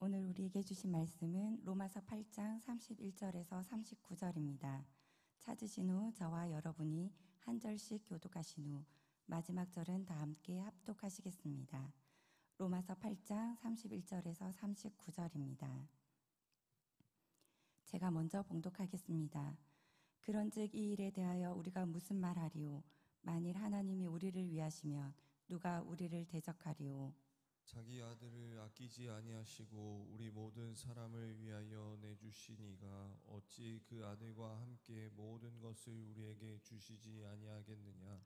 오늘 우리에게 주신 말씀은 로마서 8장 31절에서 39절입니다. 찾으신 후 저와 여러분이 한 절씩 교독하신 후 마지막 절은 다 함께 합독하시겠습니다. 로마서 8장 31절에서 39절입니다. 제가 먼저 봉독하겠습니다. 그런즉 이 일에 대하여 우리가 무슨 말하리요? 만일 하나님이 우리를 위하시면 누가 우리를 대적하리요? 자기 아들을 아끼지 아니하시고 우리 모든 사람을 위하여 내주시니가 어찌 그 아들과 함께 모든 것을 우리에게 주시지 아니하겠느냐?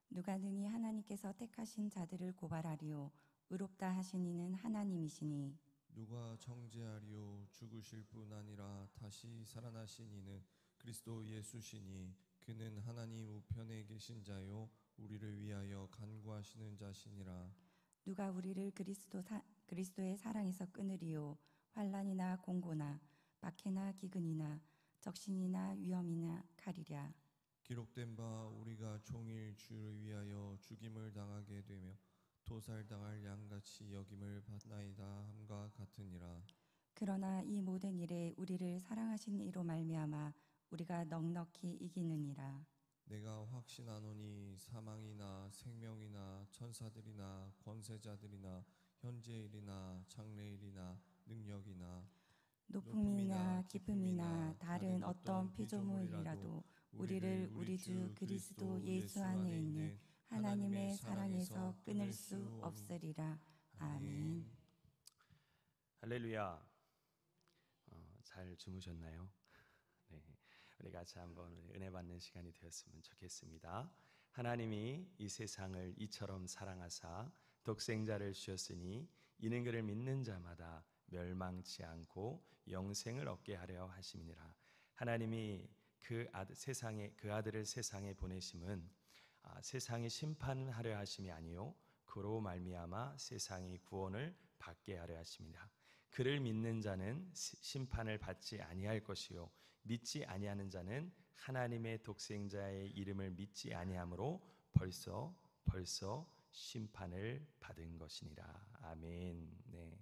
누가 능히 하나님께서 택하신 자들을 고발하리요? 의롭다 하신 이는 하나님이시니. 누가 정죄하리요? 죽으실 뿐 아니라 다시 살아나신 이는 그리스도 예수시니 그는 하나님 우편에 계신 자요 우리를 위하여 간구하시는 자시니라. 누가 우리를 그리스도의 사랑에서 끊으리요? 환난이나 공고나 박해나 기근이나 적신이나 위험이나 칼이랴. 기록된 바 우리가 종일 주를 위하여 죽임을 당하게 되며 도살당할 양같이 여김을 받나이다 함과 같으니라. 그러나 이 모든 일에 우리를 사랑하신 이로 말미암아 우리가 넉넉히 이기느니라. 내가 확신하노니 사망이나 생명이나 천사들이나 권세자들이나 현재일이나 장래일이나 능력이나 높음이나 깊음이나 다른 어떤 피조물이라도 우리를 우리 주 그리스도 예수 안에 있는 하나님의 사랑에서 끊을 수 없으리라. 아멘. 할렐루야. 잘 주무셨나요? 네, 우리 같이 한번 은혜 받는 시간이 되었으면 좋겠습니다. 하나님이 이 세상을 이처럼 사랑하사 독생자를 주셨으니 이는 그를 믿는 자마다 멸망치 않고 영생을 얻게 하려 하심이니라. 하나님이 그 아들을 세상에 보내심은 세상이 심판하려 하심이 아니요 그로 말미암아 세상이 구원을 받게 하려 하심이라. 그를 믿는 자는 심판을 받지 아니할 것이요 믿지 아니하는 자는 하나님의 독생자의 이름을 믿지 아니하므로 벌써 심판을 받은 것이니라. 아멘. 네,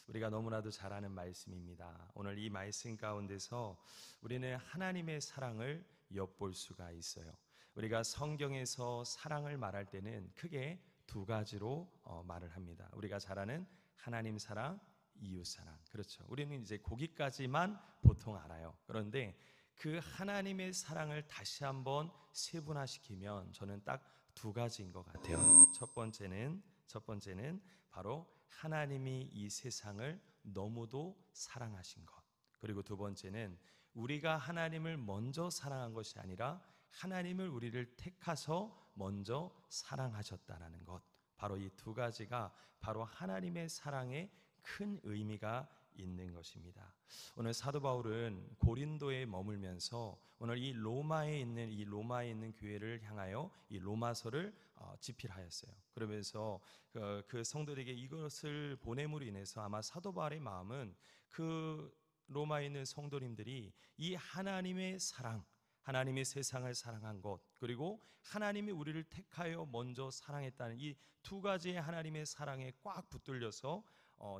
우리가 너무나도 잘 아는 말씀입니다. 오늘 이 말씀 가운데서 우리는 하나님의 사랑을 엿볼 수가 있어요. 우리가 성경에서 사랑을 말할 때는 크게 두 가지로 말을 합니다. 우리가 잘 아는 하나님 사랑, 이웃 사랑. 그렇죠. 우리는 이제 거기까지만 보통 알아요. 그런데 그 하나님의 사랑을 다시 한번 세분화시키면 저는 딱 두 가지인 것 같아요. 첫 번째는 바로 하나님이 이 세상을 너무도 사랑하신 것. 그리고 두 번째는 우리가 하나님을 먼저 사랑한 것이 아니라 하나님을 우리를 택하서 먼저 사랑하셨다는 것. 바로 이 두 가지가 바로 하나님의 사랑의 큰 의미가 있는 것입니다. 오늘 사도 바울은 고린도에 머물면서 오늘 이 로마에 있는 교회를 향하여 이 로마서를 집필하였어요. 그러면서 그 성도들에게 이것을 보냄으로 인해서 아마 사도 바울의 마음은 그 로마에 있는 성도님들이 이 하나님의 사랑, 하나님이 세상을 사랑한 것, 그리고 하나님이 우리를 택하여 먼저 사랑했다는 이 두 가지의 하나님의 사랑에 꽉 붙들려서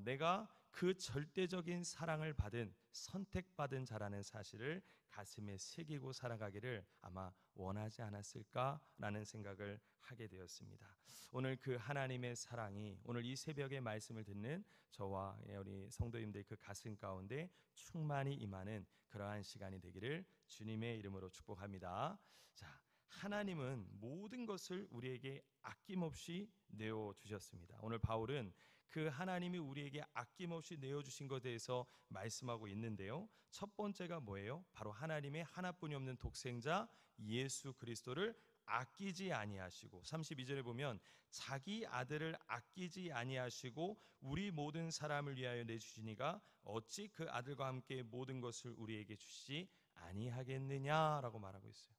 내가 그 절대적인 사랑을 받은 선택받은 자라는 사실을 가슴에 새기고 살아가기를 아마 원하지 않았을까라는 생각을 하게 되었습니다. 오늘 그 하나님의 사랑이 오늘 이 새벽에 말씀을 듣는 저와 우리 성도님들 그 가슴 가운데 충만히 임하는 그러한 시간이 되기를 주님의 이름으로 축복합니다. 자, 하나님은 모든 것을 우리에게 아낌없이 내어주셨습니다. 오늘 바울은 그 하나님이 우리에게 아낌없이 내어주신 것에 대해서 말씀하고 있는데요, 첫 번째가 뭐예요? 바로 하나님의 하나뿐이 없는 독생자 예수 그리스도를 아끼지 아니하시고, 32절에 보면 자기 아들을 아끼지 아니하시고 우리 모든 사람을 위하여 내주시니가 어찌 그 아들과 함께 모든 것을 우리에게 주시지 아니하겠느냐라고 말하고 있어요.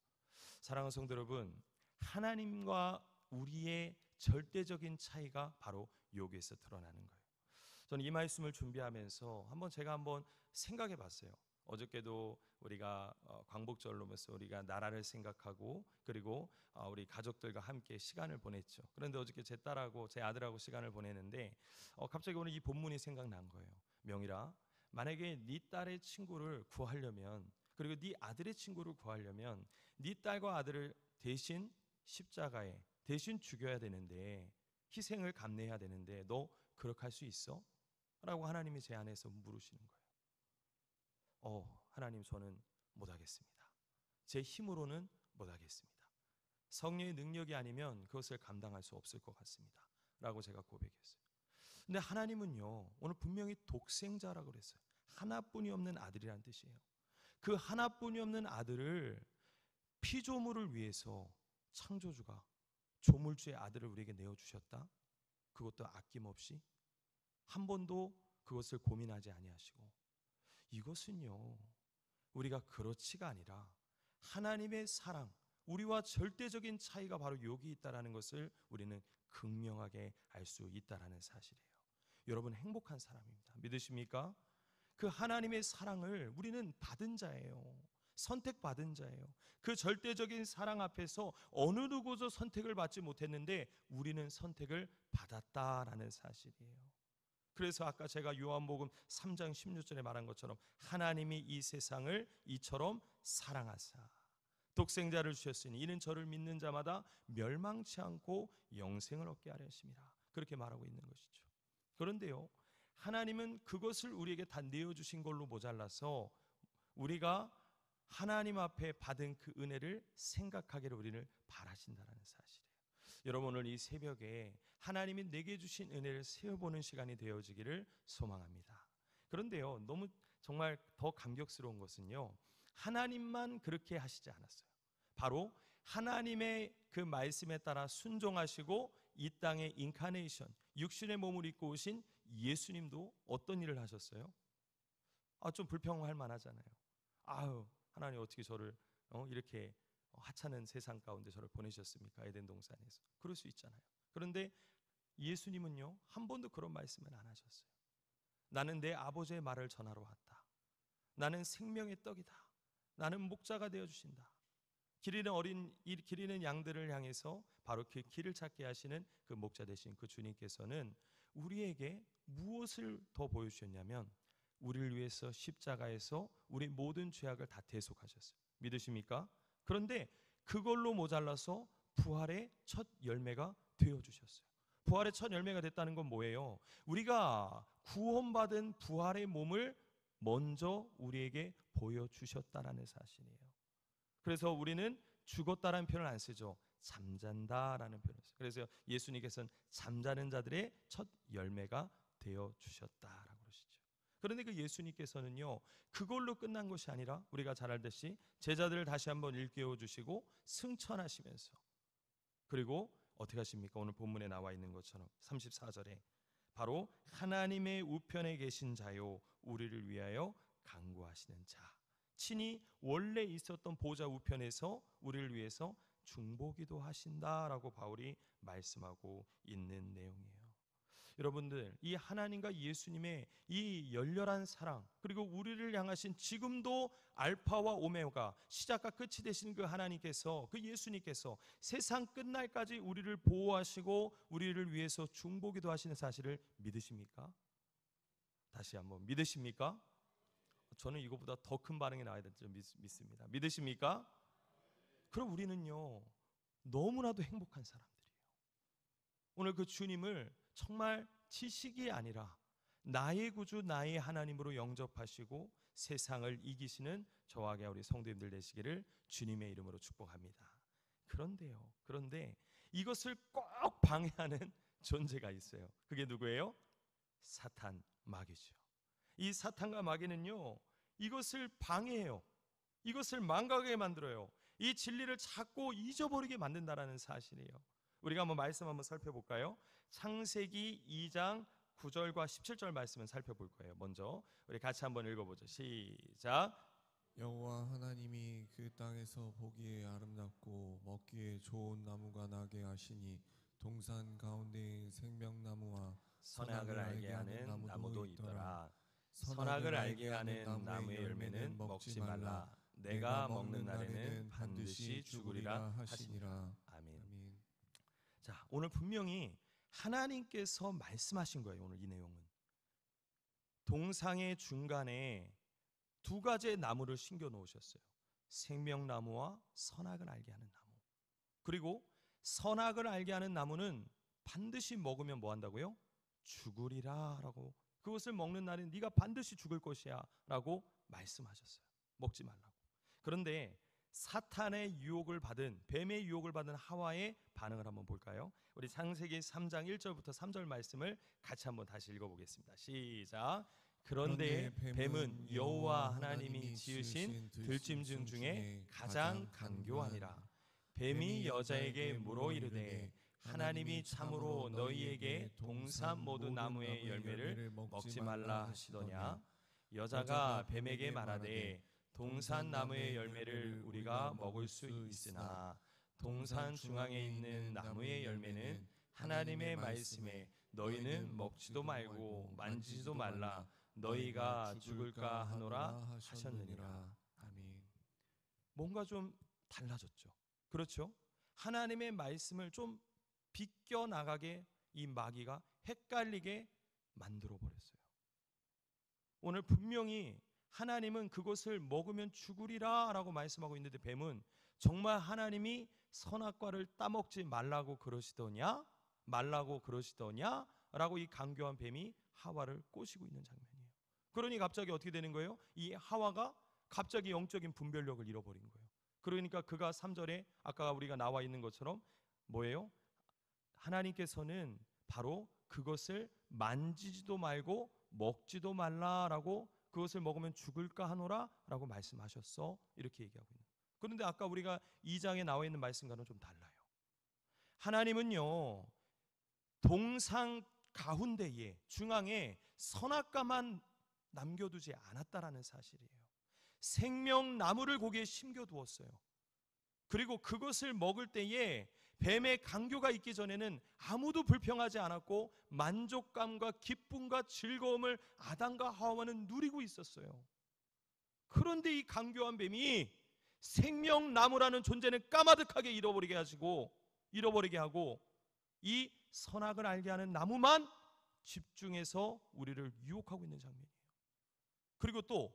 사랑하는 성도 여러분, 하나님과 우리의 절대적인 차이가 바로 여기에서 드러나는 거예요. 저는 이 말씀을 준비하면서 제가 한번 생각해 봤어요. 어저께도 우리가 광복절로면서 우리가 나라를 생각하고 그리고 우리 가족들과 함께 시간을 보냈죠. 그런데 어저께 제 딸하고 제 아들하고 시간을 보내는데 갑자기 오늘 이 본문이 생각난 거예요. 명희라, 만약에 네 딸의 친구를 구하려면, 그리고 네 아들의 친구를 구하려면 네 딸과 아들을 대신 십자가에 대신 죽여야 되는데, 희생을 감내해야 되는데 너 그렇게 할 수 있어? 라고 하나님이 제 안에서 물으시는 거예요. 하나님, 저는 못하겠습니다. 제 힘으로는 못하겠습니다. 성령의 능력이 아니면 그것을 감당할 수 없을 것 같습니다. 라고 제가 고백했어요. 근데 하나님은요, 오늘 분명히 독생자라고 그랬어요. 하나뿐이 없는 아들이란 뜻이에요. 그 하나뿐이 없는 아들을 피조물을 위해서 창조주가 조물주의 아들을 우리에게 내어주셨다. 그것도 아낌없이 한 번도 그것을 고민하지 아니하시고, 이것은요, 우리가 그렇지가 아니라 하나님의 사랑, 우리와 절대적인 차이가 바로 여기 있다라는 것을 우리는 극명하게 알 수 있다라는 사실이에요. 여러분, 행복한 사람입니다. 믿으십니까? 그 하나님의 사랑을 우리는 받은 자예요. 선택받은 자예요. 그 절대적인 사랑 앞에서 어느 누구도 선택을 받지 못했는데 우리는 선택을 받았다라는 사실이에요. 그래서 아까 제가 요한복음 3장 16절에 말한 것처럼 하나님이 이 세상을 이처럼 사랑하사 독생자를 주셨으니 이는 저를 믿는 자마다 멸망치 않고 영생을 얻게 하려 하심이라, 그렇게 말하고 있는 것이죠. 그런데요, 하나님은 그것을 우리에게 다 내어주신 걸로 모자라서 우리가 하나님 앞에 받은 그 은혜를 생각하기를 우리를 바라신다는 사실이에요. 여러분, 오늘 이 새벽에 하나님이 내게 주신 은혜를 세어보는 시간이 되어지기를 소망합니다. 그런데요, 너무 정말 더 감격스러운 것은요, 하나님만 그렇게 하시지 않았어요. 바로 하나님의 그 말씀에 따라 순종하시고 이 땅에 인카네이션, 육신의 몸을 입고 오신 예수님도 어떤 일을 하셨어요? 좀 불평할 만하잖아요. 하나님 어떻게 저를 이렇게 하찮은 세상 가운데 저를 보내셨습니까? 에덴 동산에서. 그럴 수 있잖아요. 그런데 예수님은요, 한 번도 그런 말씀을 안 하셨어요. 나는 내 아버지의 말을 전하러 왔다. 나는 생명의 떡이다. 나는 목자가 되어주신다. 기리는 양들을 향해서 바로 그 길을 찾게 하시는 그 목자 되신 그 주님께서는 우리에게 무엇을 더 보여주셨냐면 우리를 위해서 십자가에서 우리 모든 죄악을 다 대속하셨어요. 믿으십니까? 그런데 그걸로 모자라서 부활의 첫 열매가 되어주셨어요. 부활의 첫 열매가 됐다는 건 뭐예요? 우리가 구원받은 부활의 몸을 먼저 우리에게 보여주셨다라는 사실이에요. 그래서 우리는 죽었다라는 표현을 안 쓰죠. 잠잔다라는 표현을 써요. 그래서 예수님께서는 잠자는 자들의 첫 열매가 되어주셨다라고 그러시죠. 그런데 그 예수님께서는요, 그걸로 끝난 것이 아니라 우리가 잘 알듯이 제자들을 다시 한번 일깨워 주시고 승천하시면서, 그리고 어떻게 하십니까? 오늘 본문에 나와 있는 것처럼 34절에 바로 하나님의 우편에 계신 자요 우리를 위하여 간구하시는 자, 친히 원래 있었던 보좌 우편에서 우리를 위해서 중보기도 하신다라고 바울이 말씀하고 있는 내용이에요. 여러분들, 이 하나님과 예수님의 이 열렬한 사랑, 그리고 우리를 향하신 지금도 알파와 오메가, 시작과 끝이 되신 그 하나님께서, 그 예수님께서 세상 끝날까지 우리를 보호하시고 우리를 위해서 중보기도 하시는 사실을 믿으십니까? 다시 한번, 믿으십니까? 저는 이거보다 더 큰 반응이 나와야 될 줄 믿습니다. 믿으십니까? 그럼 우리는요, 너무나도 행복한 사람들이에요. 오늘 그 주님을 정말 지식이 아니라 나의 구주, 나의 하나님으로 영접하시고 세상을 이기시는 저와 우리 성도님들 되시기를 주님의 이름으로 축복합니다. 그런데 이것을 꼭 방해하는 존재가 있어요. 그게 누구예요? 사탄, 마귀죠. 이 사탄과 마귀는요, 이것을 방해해요. 이것을 망각하게 만들어요. 이 진리를 자꾸 잊어버리게 만든다라는 사실이에요. 우리가 한번 말씀 한번 살펴볼까요? 창세기 2장 9절과 17절 말씀을 살펴볼 거예요. 먼저 우리 같이 한번 읽어보죠. 시작. 여호와 하나님이 그 땅에서 보기에 아름답고 먹기에 좋은 나무가 나게 하시니 동산 가운데에 생명나무와 선악을 알게 하는 나무도 있더라. 선악을 알게 하는 나무의 열매는 먹지 말라. 내가 먹는 날에는 반드시 죽으리라 하시니라. 아멘. 자, 오늘 분명히 하나님께서 말씀하신 거예요. 오늘 이 내용은 동상의 중간에 두 가지의 나무를 심겨 놓으셨어요. 생명나무와 선악을 알게 하는 나무. 그리고 선악을 알게 하는 나무는 반드시 먹으면 뭐 한다고요? 죽으리라 라고, 그것을 먹는 날엔 네가 반드시 죽을 것이야 라고 말씀하셨어요. 먹지 말라고. 그런데 사탄의 유혹을 받은, 뱀의 유혹을 받은 하와의 반응을 한번 볼까요? 우리 창세기 3장 1절부터 3절 말씀을 같이 한번 다시 읽어보겠습니다. 시작. 그런데 뱀은 여호와 하나님이 지으신 들짐승 중에 가장 간교하니라. 뱀이 여자에게 물어 이르되 하나님이 참으로 너희에게 동산 모두 나무의 열매를 먹지 말라 하시더냐? 여자가 뱀에게 말하되 동산 나무의 열매를 우리가 먹을 수 있으나 동산 중앙에 있는 나무의 열매는 하나님의 말씀에 너희는 먹지도 말고 만지지도 말라 너희가 죽을까 하노라 하셨느니라. 아멘. 뭔가 좀 달라졌죠. 그렇죠? 하나님의 말씀을 좀 비껴나가게 이 마귀가 헷갈리게 만들어 버렸어요. 오늘 분명히 하나님은 그것을 먹으면 죽으리라 라고 말씀하고 있는데 뱀은 정말 하나님이 선악과를 따먹지 말라고 그러시더냐? 말라고 그러시더냐? 라고 이 강교한 뱀이 하와를 꼬시고 있는 장면이에요. 그러니 갑자기 어떻게 되는 거예요? 이 하와가 갑자기 영적인 분별력을 잃어버린 거예요. 그러니까 그가 3절에 아까 우리가 나와 있는 것처럼 뭐예요? 하나님께서는 바로 그것을 만지지도 말고 먹지도 말라라고, 그것을 먹으면 죽을까 하노라 라고 말씀하셨어, 이렇게 얘기하고 있는 거예요. 그런데 아까 우리가 2장에 나와 있는 말씀과는 좀 달라요. 하나님은요 동상 가운데에 중앙에 선악과만 남겨두지 않았다라는 사실이에요. 생명나무를 거기에 심겨두었어요. 그리고 그것을 먹을 때에 뱀의 강교가 있기 전에는 아무도 불평하지 않았고 만족감과 기쁨과 즐거움을 아담과 하와는 누리고 있었어요. 그런데 이 강교한 뱀이 생명나무라는 존재는 까마득하게 잃어버리게 하고 이 선악을 알게 하는 나무만 집중해서 우리를 유혹하고 있는 장면이에요. 그리고 또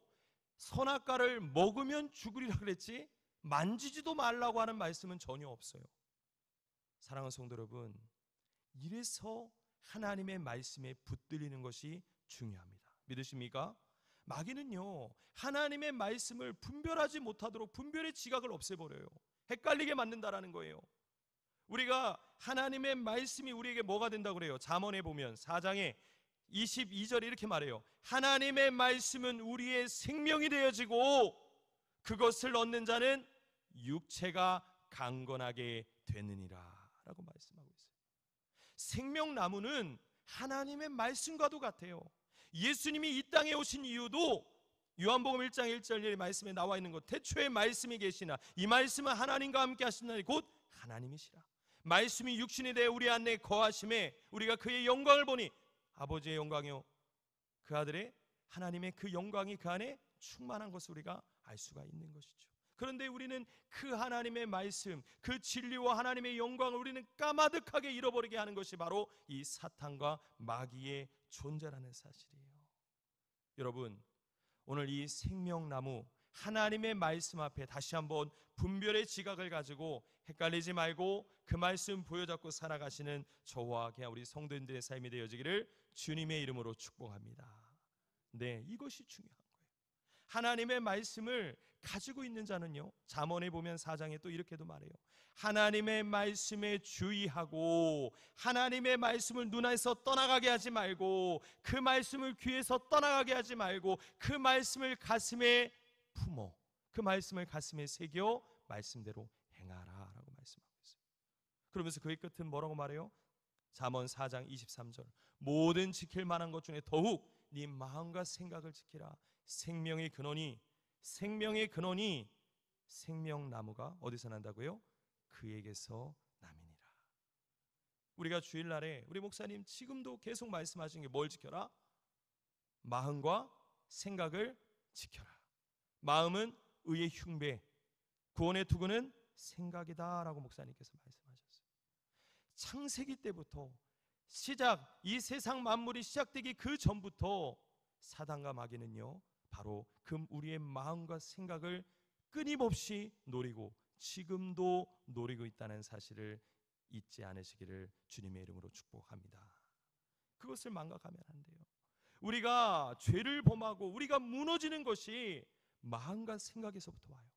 선악과를 먹으면 죽으리라 그랬지 만지지도 말라고 하는 말씀은 전혀 없어요. 사랑하는 성도 여러분, 이래서 하나님의 말씀에 붙들리는 것이 중요합니다. 믿으십니까? 마귀는요 하나님의 말씀을 분별하지 못하도록 분별의 지각을 없애버려요. 헷갈리게 만든다라는 거예요. 우리가 하나님의 말씀이 우리에게 뭐가 된다고 그래요? 잠언에 보면 4장에 22절에 이렇게 말해요. 하나님의 말씀은 우리의 생명이 되어지고 그것을 얻는 자는 육체가 강건하게 되느니라 라고 말씀하고 있어요. 생명나무는 하나님의 말씀과도 같아요. 예수님이 이 땅에 오신 이유도 요한복음 1장 1절의 말씀에 나와 있는 것, 태초에 말씀이 계시나 이 말씀은 하나님과 함께 하시나니 곧 하나님이시라. 말씀이 육신이 되어 우리 안에 거하심에 우리가 그의 영광을 보니 아버지의 영광이요 그 아들의 하나님의 그 영광이 그 안에 충만한 것을 우리가 알 수가 있는 것이죠. 그런데 우리는 그 하나님의 말씀, 그 진리와 하나님의 영광을 우리는 까마득하게 잃어버리게 하는 것이 바로 이 사탄과 마귀의 존재라는 사실이에요. 여러분, 오늘 이 생명나무 하나님의 말씀 앞에 다시 한번 분별의 지각을 가지고 헷갈리지 말고 그 말씀 부여잡고 살아가시는 저와 그냥 우리 성도님들의 삶이 되어지기를 주님의 이름으로 축복합니다. 네, 이것이 중요한 거예요. 하나님의 말씀을 가지고 있는 자는요, 잠언에 보면 4장에 또 이렇게도 말해요. 하나님의 말씀에 주의하고 하나님의 말씀을 눈에서 떠나가게 하지 말고 그 말씀을 귀에서 떠나가게 하지 말고 그 말씀을 가슴에 품어 그 말씀을 가슴에 새겨 말씀대로 행하라 라고 말씀하고 있어요. 그러면서 그의 끝은 뭐라고 말해요? 잠언 4장 23절 모든 지킬 만한 것 중에 더욱 네 마음과 생각을 지키라. 생명의 근원이 생명나무가 어디서 난다고요? 그에게서 남이니라. 우리가 주일날에 우리 목사님 지금도 계속 말씀하시는 게 뭘 지켜라? 마음과 생각을 지켜라. 마음은 의의 흉배, 구원의 투구는 생각이다라고 목사님께서 말씀하셨어요. 창세기 때부터 이 세상 만물이 시작되기 그 전부터 사단과 마귀는요, 바로 우리의 마음과 생각을 끊임없이 노리고 지금도 노리고 있다는 사실을 잊지 않으시기를 주님의 이름으로 축복합니다. 그것을 망각하면 안 돼요. 우리가 죄를 범하고 우리가 무너지는 것이 마음과 생각에서부터 와요.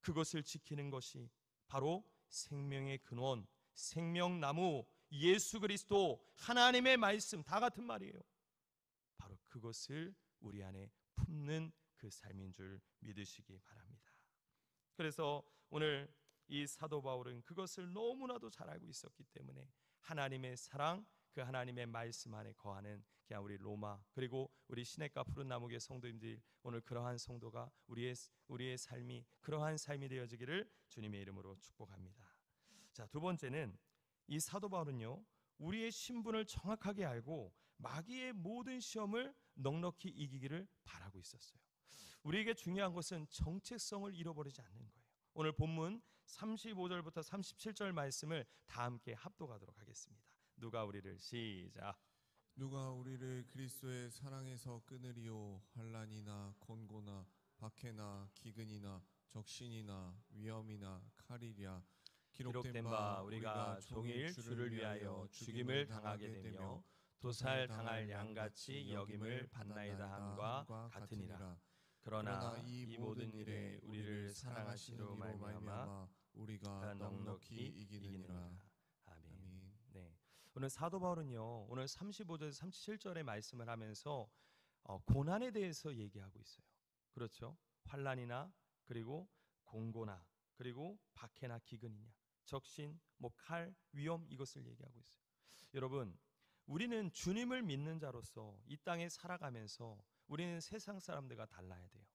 그것을 지키는 것이 바로 생명의 근원, 생명나무, 예수 그리스도, 하나님의 말씀, 다 같은 말이에요. 바로 그것을 우리 안에 품는 그 삶인 줄 믿으시기 바랍니다. 그래서 오늘 이 사도 바울은 그것을 너무나도 잘 알고 있었기 때문에 하나님의 사랑, 그 하나님의 말씀 안에 거하는 그냥 우리 로마, 그리고 우리 시냇가 푸른 나무의 성도님들, 오늘 그러한 성도가 우리의 삶이 그러한 삶이 되어지기를 주님의 이름으로 축복합니다. 자, 두 번째는 이 사도 바울은요, 우리의 신분을 정확하게 알고 마귀의 모든 시험을 넉넉히 이기기를 바라고 있었어요. 우리에게 중요한 것은 정체성을 잃어버리지 않는 거예요. 오늘 본문 35절부터 37절 말씀을 다 함께 합독하도록 하겠습니다. 누가 우리를 시작. 누가 우리를 그리스도의 사랑에서 끊으리요. 환난이나 곤고나 박해나 기근이나 적신이나 위험이나 칼이랴. 기록된 바 우리가 종일 주를 위하여 죽임을 당하게 되며 도살 당할 양같이 여김을 받나이다 함과 같으니라. 그러나 이 모든 일에 우리를 사랑하시는 이로 말미암아 우리가 넉넉히 이기느니라. 아멘. 네. 오늘 사도 바울은요, 오늘 35절에서 37절의 말씀을 하면서 고난에 대해서 얘기하고 있어요. 그렇죠? 환난이나 그리고 공고나 그리고 박해나 기근이냐, 적신, 칼, 위험, 이것을 얘기하고 있어요. 여러분, 우리는 주님을 믿는 자로서 이 땅에 살아가면서 우리는 세상 사람들과 달라야 돼요.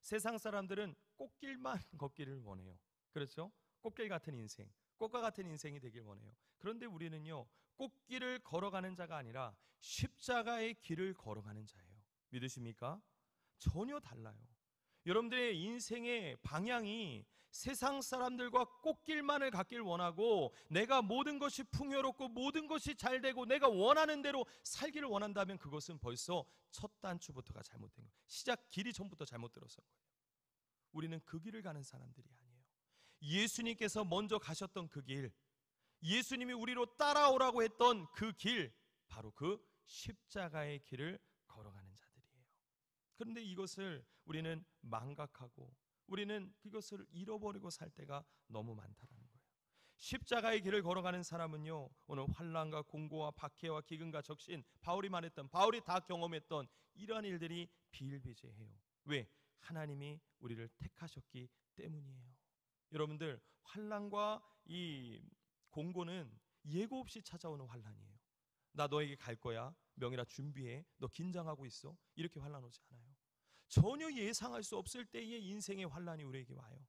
세상 사람들은 꽃길만 걷기를 원해요. 그렇죠? 꽃길 같은 인생, 꽃과 같은 인생이 되길 원해요. 그런데 우리는요, 꽃길을 걸어가는 자가 아니라 십자가의 길을 걸어가는 자예요. 믿으십니까? 전혀 달라요. 여러분들의 인생의 방향이 세상 사람들과 꽃길만을 갖길 원하고 내가 모든 것이 풍요롭고 모든 것이 잘 되고 내가 원하는 대로 살기를 원한다면 그것은 벌써 첫 단추부터가 잘못된 거예요. 시작 길이 전부터 잘못 들어선 거예요. 우리는 그 길을 가는 사람들이 아니에요. 예수님께서 먼저 가셨던 그 길, 예수님이 우리로 따라오라고 했던 그 길, 바로 그 십자가의 길을 걸어가는 자들이에요. 그런데 이것을 우리는 망각하고 우리는 그것을 잃어버리고 살 때가 너무 많다라는 거예요. 십자가의 길을 걸어가는 사람은요, 오늘 환난과 공고와 박해와 기근과 적신, 바울이 말했던, 바울이 다 경험했던 이러한 일들이 비일비재해요. 왜? 하나님이 우리를 택하셨기 때문이에요. 여러분들, 환난과 이 공고는 예고 없이 찾아오는 환난이에요. 나 너에게 갈 거야, 명이라 준비해, 너 긴장하고 있어, 이렇게 환난 오지 않아요. 전혀 예상할 수 없을 때의 인생의 환난이 우리에게 와요.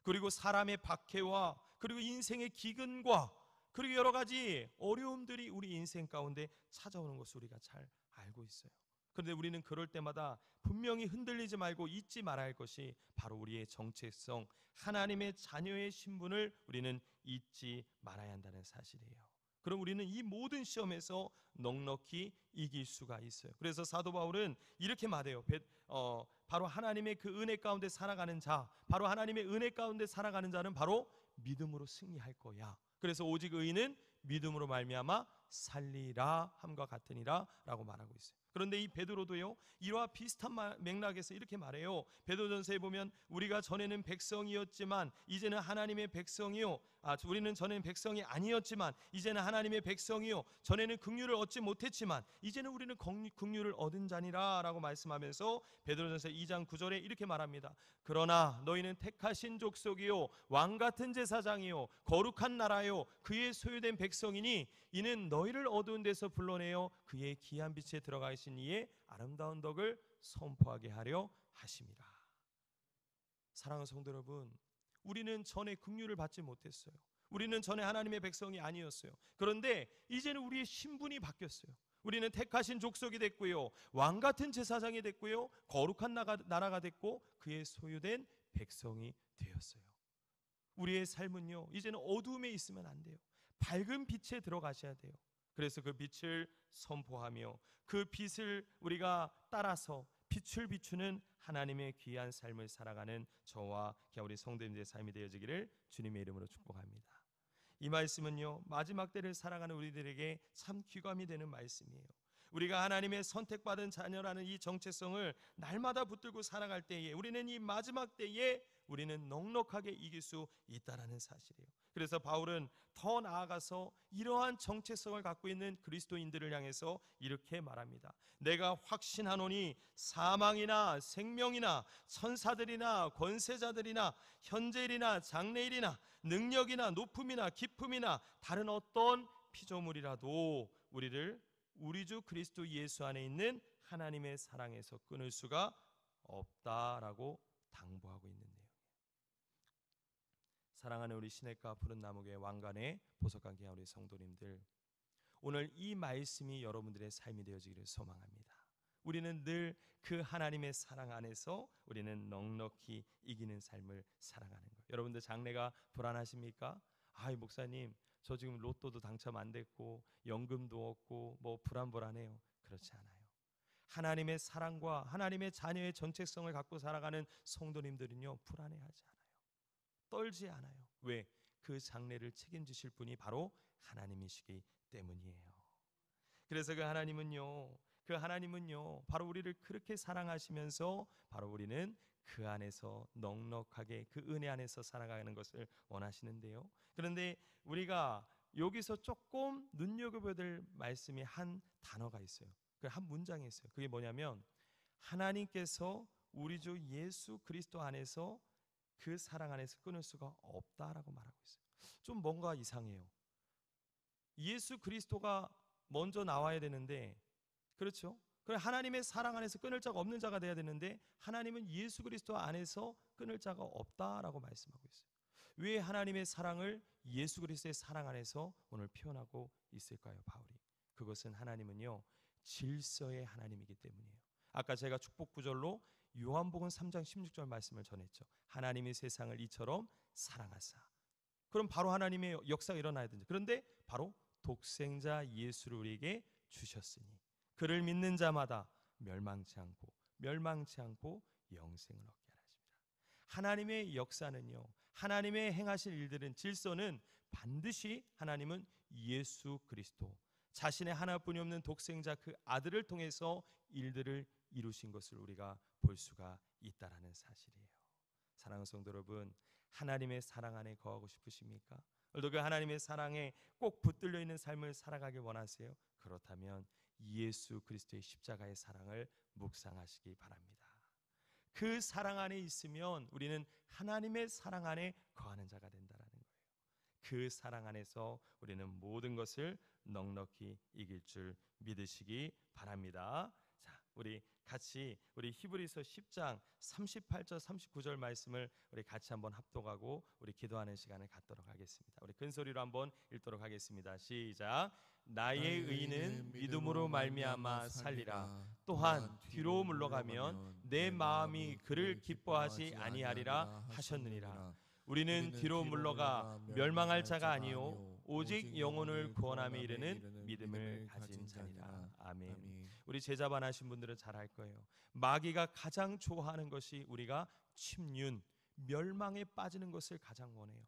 그리고 사람의 박해와 그리고 인생의 기근과 그리고 여러 가지 어려움들이 우리 인생 가운데 찾아오는 것을 우리가 잘 알고 있어요. 그런데 우리는 그럴 때마다 분명히 흔들리지 말고 잊지 말아야 할 것이 바로 우리의 정체성, 하나님의 자녀의 신분을 우리는 잊지 말아야 한다는 사실이에요. 그럼 우리는 이 모든 시험에서 넉넉히 이길 수가 있어요. 그래서 사도 바울은 이렇게 말해요. 바로 하나님의 그 은혜 가운데 살아가는 자, 바로 하나님의 은혜 가운데 살아가는 자는 바로 믿음으로 승리할 거야. 그래서 오직 의인은 믿음으로 말미암아 살리라 함과 같으니라 라고 말하고 있어요. 그런데 이 베드로도요, 이와 비슷한 맥락에서 이렇게 말해요. 베드로전서에 보면 우리가 전에는 백성이었지만 이제는 하나님의 백성이요, 우리는 전에는 백성이 아니었지만 이제는 하나님의 백성이요, 전에는 긍휼을 얻지 못했지만 이제는 우리는 긍휼을 얻은 자니라 라고 말씀하면서 베드로전서 2장 9절에 이렇게 말합니다. 그러나 너희는 택하신 족속이요, 왕같은 제사장이요, 거룩한 나라요, 그의 소유된 백성이니 이는 너희를 어두운 데서 불러내어 그의 귀한 빛에 들어가 계신 이의 아름다운 덕을 선포하게 하려 하심이라. 사랑하는 성도 여러분, 우리는 전에 긍휼을 받지 못했어요. 우리는 전에 하나님의 백성이 아니었어요. 그런데 이제는 우리의 신분이 바뀌었어요. 우리는 택하신 족속이 됐고요, 왕같은 제사장이 됐고요, 거룩한 나라가 됐고 그의 소유된 백성이 되었어요. 우리의 삶은요, 이제는 어두움에 있으면 안 돼요. 밝은 빛에 들어가셔야 돼요. 그래서 그 빛을 선포하며 그 빛을 우리가 따라서 빛을 비추는 하나님의 귀한 삶을 살아가는 저와 우리 성도님들의 삶이 되어지기를 주님의 이름으로 축복합니다. 이 말씀은요, 마지막 때를 살아가는 우리들에게 참 귀감이 되는 말씀이에요. 우리가 하나님의 선택받은 자녀라는 이 정체성을 날마다 붙들고 살아갈 때에 우리는 이 마지막 때에 우리는 넉넉하게 이길 수 있다는 사실이에요. 그래서 바울은 더 나아가서 이러한 정체성을 갖고 있는 그리스도인들을 향해서 이렇게 말합니다. 내가 확신하노니 사망이나 생명이나 천사들이나 권세자들이나 현재일이나 장래일이나 능력이나 높음이나 깊음이나 다른 어떤 피조물이라도 우리를 우리 주 그리스도 예수 안에 있는 하나님의 사랑에서 끊을 수가 없다라고 당부하고 있는 내용이에요. 사랑하는 우리 시냇가 푸른 나무교회 왕관의 보석관 교회 우리 성도님들, 오늘 이 말씀이 여러분들의 삶이 되어지기를 소망합니다. 우리는 늘 그 하나님의 사랑 안에서 우리는 넉넉히 이기는 삶을 살아가는 거예요. 여러분들 장래가 불안하십니까? 아이 목사님, 저 지금 로또도 당첨 안 됐고 연금도 없고 뭐 불안해요. 그렇지 않아요. 하나님의 사랑과 하나님의 자녀의 정체성을 갖고 살아가는 성도님들은요, 불안해하지 않아요. 떨지 않아요. 왜? 그 장래를 책임지실 분이 바로 하나님이시기 때문이에요. 그래서 그 하나님은요 바로 우리를 그렇게 사랑하시면서 바로 우리는 그 안에서 넉넉하게 그 은혜 안에서 살아가는 것을 원하시는데요. 그런데 우리가 여기서 조금 눈여겨봐야 될 말씀이 한 단어가 있어요. 한 문장이 있어요. 그게 뭐냐면 하나님께서 우리 주 예수 그리스도 안에서 그 사랑 안에서 끊을 수가 없다라고 말하고 있어요. 좀 뭔가 이상해요. 예수 그리스도가 먼저 나와야 되는데, 그렇죠? 그럼 하나님의 사랑 안에서 끊을 자가 없는 자가 돼야 되는데 하나님은 예수 그리스도 안에서 끊을 자가 없다라고 말씀하고 있어요. 왜 하나님의 사랑을 예수 그리스도의 사랑 안에서 오늘 표현하고 있을까요, 바울이? 그것은 하나님은요, 질서의 하나님이기 때문이에요. 아까 제가 축복 구절로 요한복음 3장 16절 말씀을 전했죠. 하나님이 세상을 이처럼 사랑하사. 그럼 바로 하나님의 역사가 일어나야 되죠. 그런데 바로 독생자 예수를 우리에게 주셨으니 그를 믿는 자마다 멸망치 않고 영생을 얻게 하십니다. 하나님의 역사는요, 하나님의 행하실 일들은, 질서는 반드시 하나님은 예수 그리스도 자신의 하나뿐이 없는 독생자 그 아들을 통해서 일들을 이루신 것을 우리가 볼 수가 있다라는 사실이에요. 사랑하는 성도 여러분, 하나님의 사랑 안에 거하고 싶으십니까? 오늘도 그 하나님의 사랑에 꼭 붙들려 있는 삶을 살아가길 원하세요? 그렇다면 예수 그리스도의 십자가의 사랑을 묵상하시기 바랍니다. 그 사랑 안에 있으면 우리는 하나님의 사랑 안에 거하는 자가 된다는 거예요. 그 사랑 안에서 우리는 모든 것을 넉넉히 이길 줄 믿으시기 바랍니다. 자, 우리 같이 우리 히브리서 10장 38절 39절 말씀을 우리 같이 한번 합독하고 우리 기도하는 시간을 갖도록 하겠습니다. 우리 큰 소리로 한번 읽도록 하겠습니다. 시작. 나의 의인은 믿음으로 말미암아 살리라. 또한 뒤로 물러가면 내 마음이 그를 기뻐하지 아니하리라 하셨느니라. 우리는 뒤로 물러가 멸망할 자가 아니요 오직 영혼을 구원함에 이르는 믿음을 가진 자니라. 아멘. 우리 제자반하신 분들은 잘 알 거예요. 마귀가 가장 좋아하는 것이 우리가 침륜, 멸망에 빠지는 것을 가장 원해요.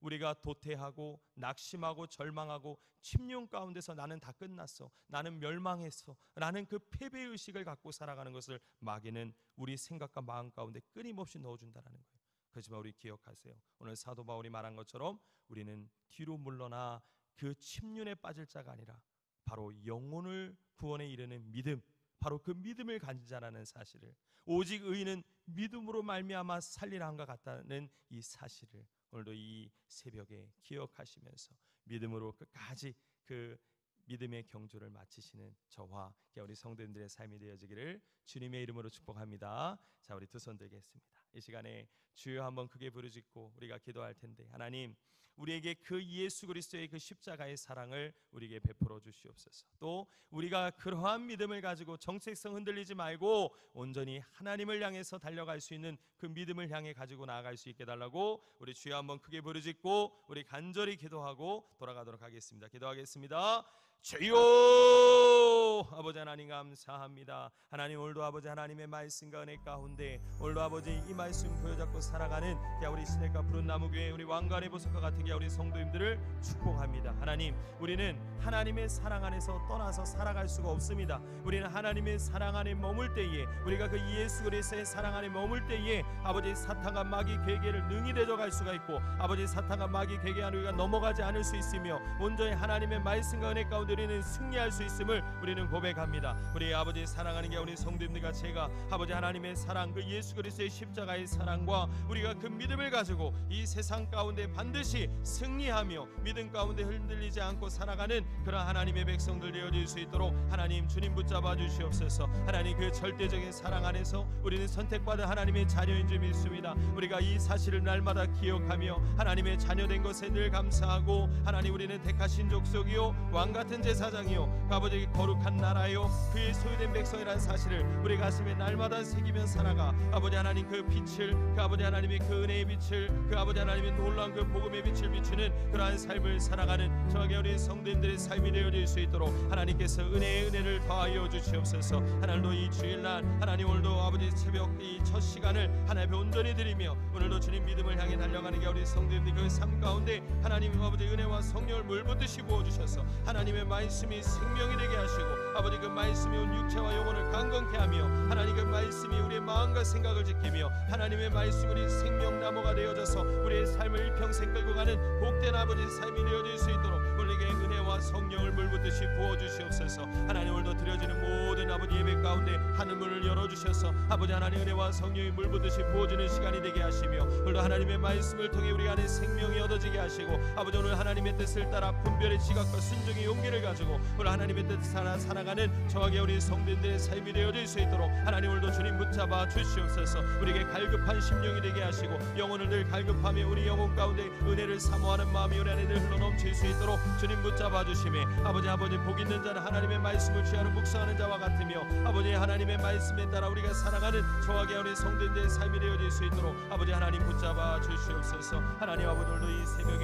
우리가 도태하고 낙심하고 절망하고 침륜 가운데서 나는 다 끝났어, 나는 멸망했어 라는 그 패배의식을 갖고 살아가는 것을 마귀는 우리 생각과 마음 가운데 끊임없이 넣어준다는 거예요. 그렇지만 우리 기억하세요. 오늘 사도 바울이 말한 것처럼 우리는 뒤로 물러나 그 침륜에 빠질 자가 아니라 바로 영혼을 구원에 이르는 믿음, 바로 그 믿음을 가진 자라는 사실을, 오직 의인은 믿음으로 말미암아 살리라 한것 같다는 이 사실을 오늘도 이 새벽에 기억하시면서 믿음으로 끝까지 그 믿음의 경주를 마치시는 저와 우리 성도님들의 삶이 되어지기를 주님의 이름으로 축복합니다. 자, 우리 두 손 들겠습니다. 이 시간에 주여 한번 크게 부르짖고 우리가 기도할 텐데, 하나님, 우리에게 그 예수 그리스도의 그 십자가의 사랑을 우리에게 베풀어 주시옵소서. 또 우리가 그러한 믿음을 가지고 정체성 흔들리지 말고 온전히 하나님을 향해서 달려갈 수 있는 그 믿음을 향해 가지고 나아갈 수 있게 달라고 우리 주여 한번 크게 부르짖고 우리 간절히 기도하고 돌아가도록 하겠습니다. 기도하겠습니다. 주여 아버지 하나님 감사합니다. 하나님 오늘도 아버지 하나님의 말씀과 은혜 가운데 오늘도 아버지 이 말씀 부여잡고 살아가는 우리 시내가 푸른 나무교회 우리 왕관의 보석과 같은 우리 성도님들을 축복합니다. 하나님 우리는 하나님의 사랑 안에서 떠나서 살아갈 수가 없습니다. 우리는 하나님의 사랑 안에 머물 때에 우리가 그 예수 그리스도의 사랑 안에 머물 때에 아버지 사탄과 마귀 괴계를 능히 대적할 수가 있고 아버지 사탄과 마귀 괴계 안에 우리가 넘어가지 않을 수 있으며 온전히 하나님의 말씀과 은혜 가운데 우리는 승리할 수 있음을 우리는 고백합니다. 우리 아버지 사랑하는 게 우리 성도님들과 제가 아버지 하나님의 사랑 그 예수 그리스도의 십자가의 사랑과 우리가 그 믿음을 가지고 이 세상 가운데 반드시 승리하며 믿음 가운데 흔들리지 않고 살아가는 그런 하나님의 백성들 되어질 수 있도록 하나님 주님 붙잡아 주시옵소서. 하나님 그 절대적인 사랑 안에서 우리는 선택받은 하나님의 자녀인 줄 믿습니다. 우리가 이 사실을 날마다 기억하며 하나님의 자녀된 것에 늘 감사하고 하나님 우리는 택하신 족속이요 왕같은 제사장이요 아버지 거룩한 나라요 그의 소유된 백성이라는 사실을 우리 가슴에 날마다 새기며 살아가 아버지 하나님 그 빛을 그 아버지 하나님의 그 은혜의 빛을 그 아버지 하나님의 놀라운 그 복음의 빛을 비추는 그러한 삶을 살아가는 저에게 우리 성도님들의 삶이 되어질 수 있도록 하나님께서 은혜의 은혜를 더하여 주시옵소서. 하나님도 이 주일날 하나님 오늘도 아버지 새벽 이 첫 시간을 하나님의 온전히 드리며 오늘도 주님 믿음을 향해 달려가는 게 우리 성도님들 그 삶 가운데 하나님 아버지 은혜와 성령을 물붓듯이 부어주셔서 하나님의 말씀이 생명이 되게 하시고 아버지 그 말씀이 온 육체와 영혼을 강건케 하며 하나님 그 말씀이 우리의 마음과 생각을 지키며 하나님의 말씀이 생명나무가 되어져서 우리의 삶을 일평생 끌고 가는 복된 아버지 삶이 되어질 수 있도록 우리에게 은혜와 성령을 물붓듯이 부어주시옵소서. 하나님 오늘도 드려지는 모든 아버지 예배 가운데 하늘문을 열어주셔서 아버지 하나님 은혜와 성령이 물붓듯이 부어주는 시간이 되게 하시며 오늘도 하나님의 말씀을 통해 우리 안에 생명이 얻어지게 하시고 아버지 오늘 하나님의 뜻을 따라 분별의 지각과 순종의 용기를 가지고 오늘 하나님의 뜻을 따라 살아가는 저에게 우리 성도들의 삶이 되어질 수 있도록 하나님 오늘도 주님 붙잡아 주시옵소서. 우리에게 갈급한 심령이 되게 하시고 영혼을 늘 갈급하며 우리 영혼 가운데 은혜를 사모하는 마음이 우리 안에 늘 흘러넘칠 수 있도록 주님 붙잡아 주심에 아버지 복 있는 자는 하나님의 말씀을 취하러 묵상하는 자와 같으며 아버지 하나님의 말씀에 따라 우리가 살아가는 저에게 우리 성도들의 삶이 되어질 수 있도록 아버지 하나님 붙잡아 주시옵소서. 하나님 아버지 오늘도 이 새벽에